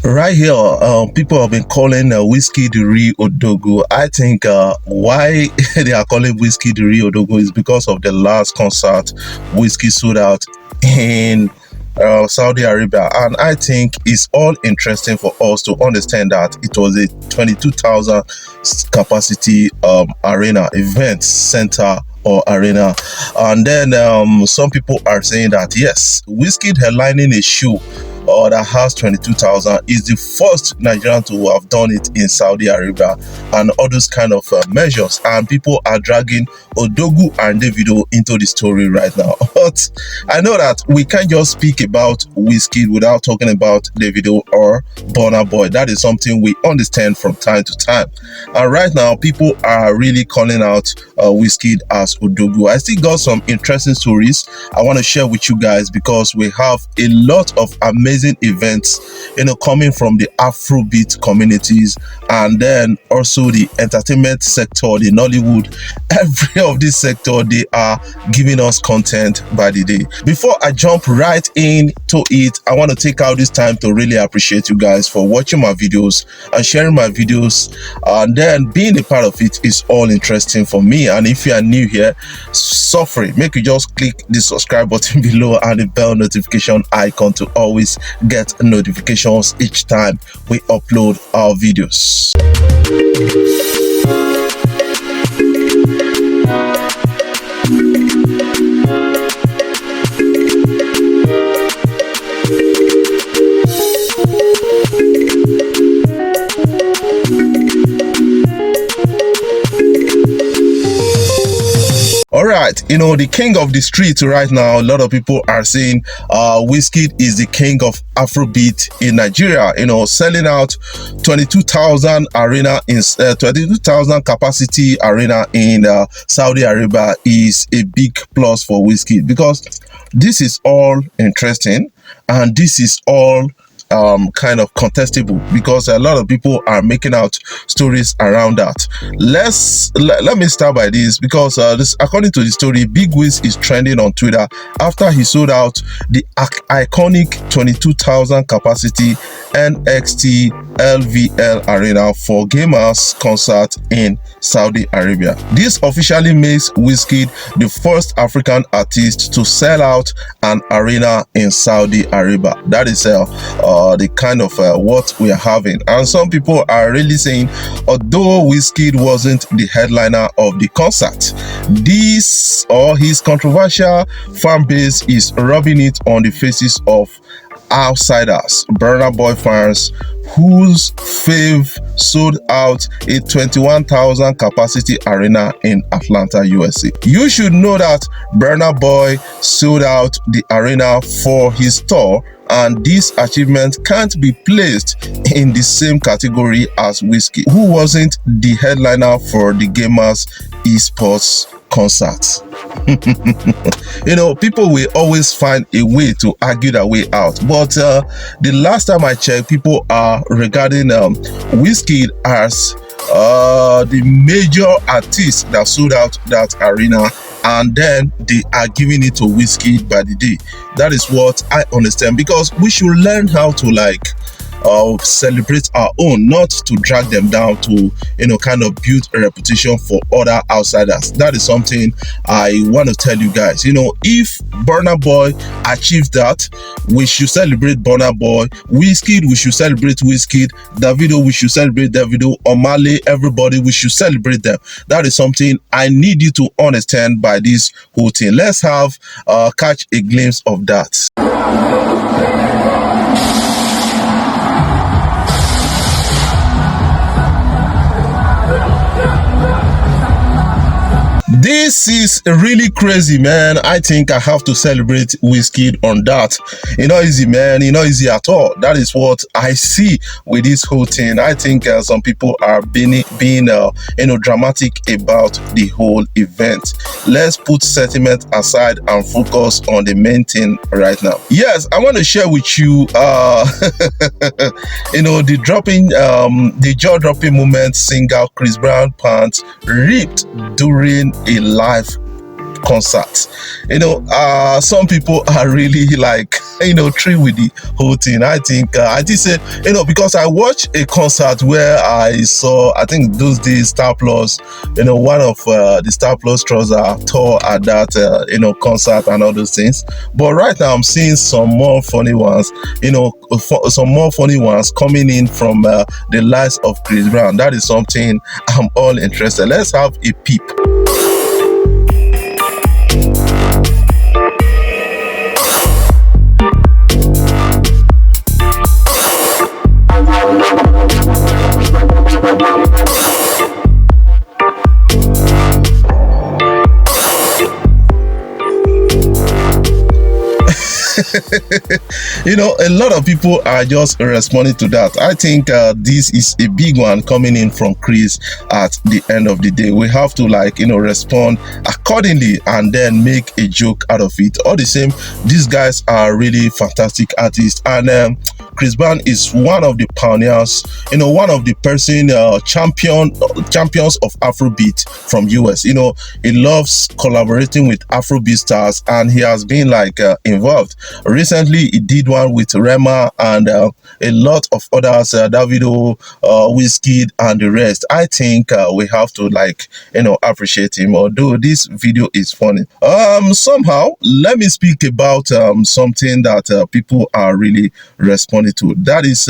Right here, people have been calling Wizkid the real Odogu. I think why they are calling Wizkid the real Odogu is because of the last concert Wizkid sold out in Saudi Arabia, and I think it's all interesting for us to understand that it was a 22,000 capacity arena event center or arena. And then some people are saying that yes, Wizkid headlining a show that has 22,000 is the first Nigerian to have done it in Saudi Arabia, and all those kind of measures. And people are dragging Odogu and Davido into the story right now. But I know that we can't just speak about Wizkid without talking about Davido or Burna Boy. That is something we understand from time to time. And right now, people are really calling out Wizkid as Odogu. I still got some interesting stories I want to share with you guys, because we have a lot of amazing events, coming from the Afrobeat communities, and then also the entertainment sector, the Nollywood, every of this sector, they are giving us content by the day. Before I jump right into it, I want to take out this time to really appreciate you guys for watching my videos and sharing my videos, and then being a part of it is all interesting for me. And if you are new here, suffering, make you just click the subscribe button below and the bell notification icon to always get notifications each time we upload our videos. All right, the king of the street right now, a lot of people are saying Wizkid is the king of Afrobeat in Nigeria. Selling out 22,000 arena in 22,000 capacity arena in Saudi Arabia is a big plus for Wizkid, because this is all interesting and this is all kind of contestable, because a lot of people are making out stories around that. Let me start by this, because according to the story, Big Wiz is trending on Twitter after he sold out the iconic 22,000 capacity NXT LVL arena for Gamers concert in Saudi Arabia. This officially makes Wizkid the first African artist to sell out an arena in Saudi Arabia. That is the kind of what we are having. And some people are really saying, although Wizkid wasn't the headliner of the concert, this or his controversial fan base is rubbing it on the faces of outsiders, Burna Boy fans, whose fave sold out a 21,000 capacity arena in Atlanta, USA. You should know that Burna Boy sold out the arena for his tour, and this achievement can't be placed in the same category as Wizkid, who wasn't the headliner for the Gamers esports concert. People will always find a way to argue their way out, but the last time I checked, people are regarding Wizkid as the major artist that sold out that arena, and then they are giving it to Wizkid by the day. That is what I understand, because we should learn how to celebrate our own, not to drag them down to kind of build a reputation for other outsiders. That is something I want to tell you guys. If Burna Boy achieved that, we should celebrate Burna Boy. Wizkid, we should celebrate Wizkid. Davido, we should celebrate Davido. Omale, everybody, we should celebrate them. That is something I need you to understand by this whole thing. Let's have catch a glimpse of that. This is really crazy, man. I think I have to celebrate Wizkid on that. Easy, man. Easy at all. That is what I see with this whole thing. I think some people are being dramatic about the whole event. Let's put sentiment aside and focus on the main thing right now. Yes, I want to share with you the jaw-dropping moment singer Chris Brown pants ripped during a live concert. Some people are really through with the whole thing. I think I did say, because I watched a concert where I saw, I think those days Star Plus, one of the Star Plus trouser tore at that concert and all those things. But right now I'm seeing some more funny ones, some more funny ones coming in from the likes of Chris Brown. That is something I'm all interested. Let's have a peep. A lot of people are just responding to that. I think this is a big one coming in from Chris. At the end of the day, we have to respond accordingly and then make a joke out of it. All the same, these guys are really fantastic artists, and Chris Brown is one of the pioneers, one of the champions of Afrobeat from US. He loves collaborating with Afrobeat stars, and he has been involved. Recently, he did one with Rema and a lot of others, Davido, Wizkid, and the rest. I think we have to appreciate him. Although this video is funny, somehow let me speak about something that people are really responding to. That is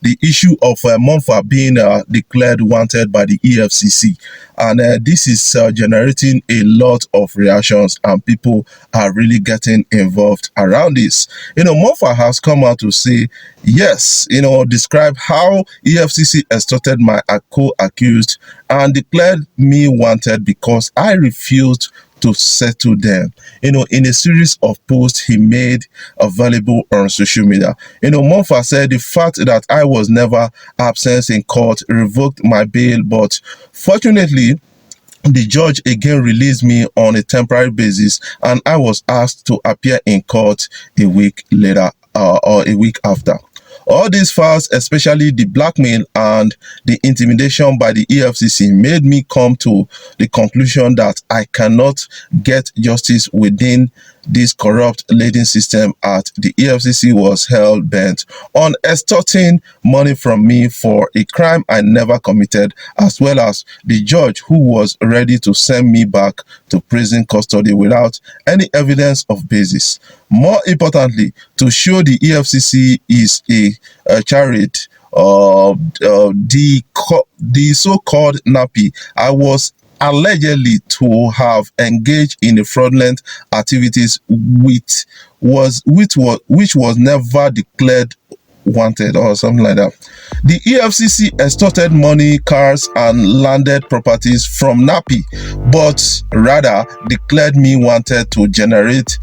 the issue of Monfa being declared wanted by the EFCC. And this is generating a lot of reactions, and people are really getting involved around this. Monfa has come out to say, yes, describe how EFCC extorted my co-accused and declared me wanted because I refused to settle them, in a series of posts he made available on social media. Monfa said the fact that I was never absent in court revoked my bail, but fortunately, the judge again released me on a temporary basis, and I was asked to appear in court a week later or a week after. All these files, especially the blackmail and the intimidation by the EFCC, made me come to the conclusion that I cannot get justice within this corrupt leading system at the EFCC was hell-bent on extorting money from me for a crime I never committed, as well as the judge who was ready to send me back to prison custody without any evidence of basis. More importantly, to show the EFCC is a charity, the so-called NAPI, I was allegedly to have engaged in the fraudulent activities which was never declared wanted or something like that. The EFCC extorted money, cars, and landed properties from NAPI, but rather declared me wanted to generate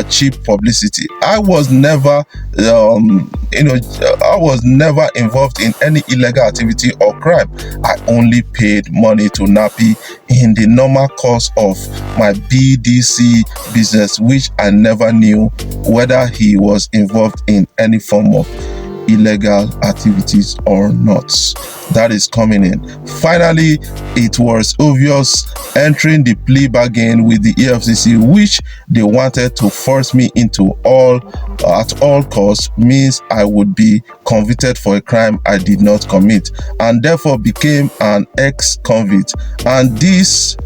cheap publicity. I was never, I was never involved in any illegal activity or crime. I only paid money to NAPI in the normal course of my BDC business, which I never knew whether he was involved in any form of illegal activities or not. That is coming in. Finally, it was obvious entering the plea bargain with the EFCC, which they wanted to force me into at all costs, means I would be convicted for a crime I did not commit and therefore became an ex-convict. And this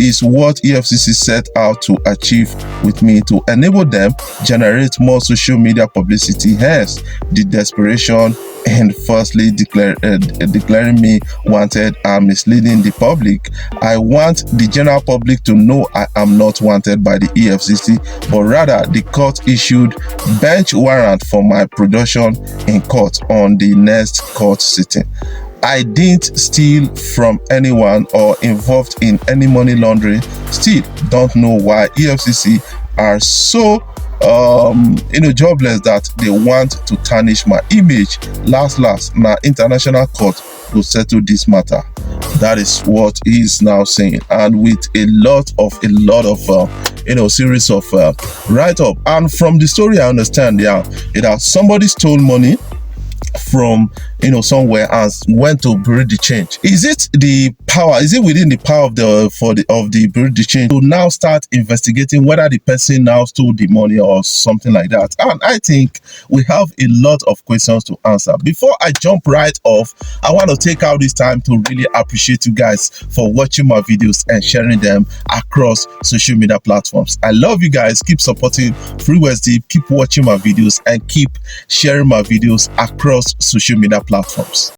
is what EFCC set out to achieve with me, to enable them generate more social media publicity. Hence the desperation and falsely declaring me wanted and misleading the public. I want the general public to know I am not wanted by the EFCC, but rather the court issued bench warrant for my production in court on the next court sitting. I didn't steal from anyone or involved in any money laundering. Still don't know why EFCC are so jobless that they want to tarnish my image. Last now international court will settle this matter. That is what he is now saying, and with a lot of series of write-up. And from the story I understand, somebody stole money from somewhere and went to bureau de change? Is it the power, is it within the power of the bureau de change to now start investigating whether the person now stole the money or something like that? And I think we have a lot of questions to answer. Before I jump right off, I want to take out this time to really appreciate you guys for watching my videos and sharing them across social media platforms. I love you guys. Keep supporting Free West Deep, keep watching my videos, and keep sharing my videos across social media platforms.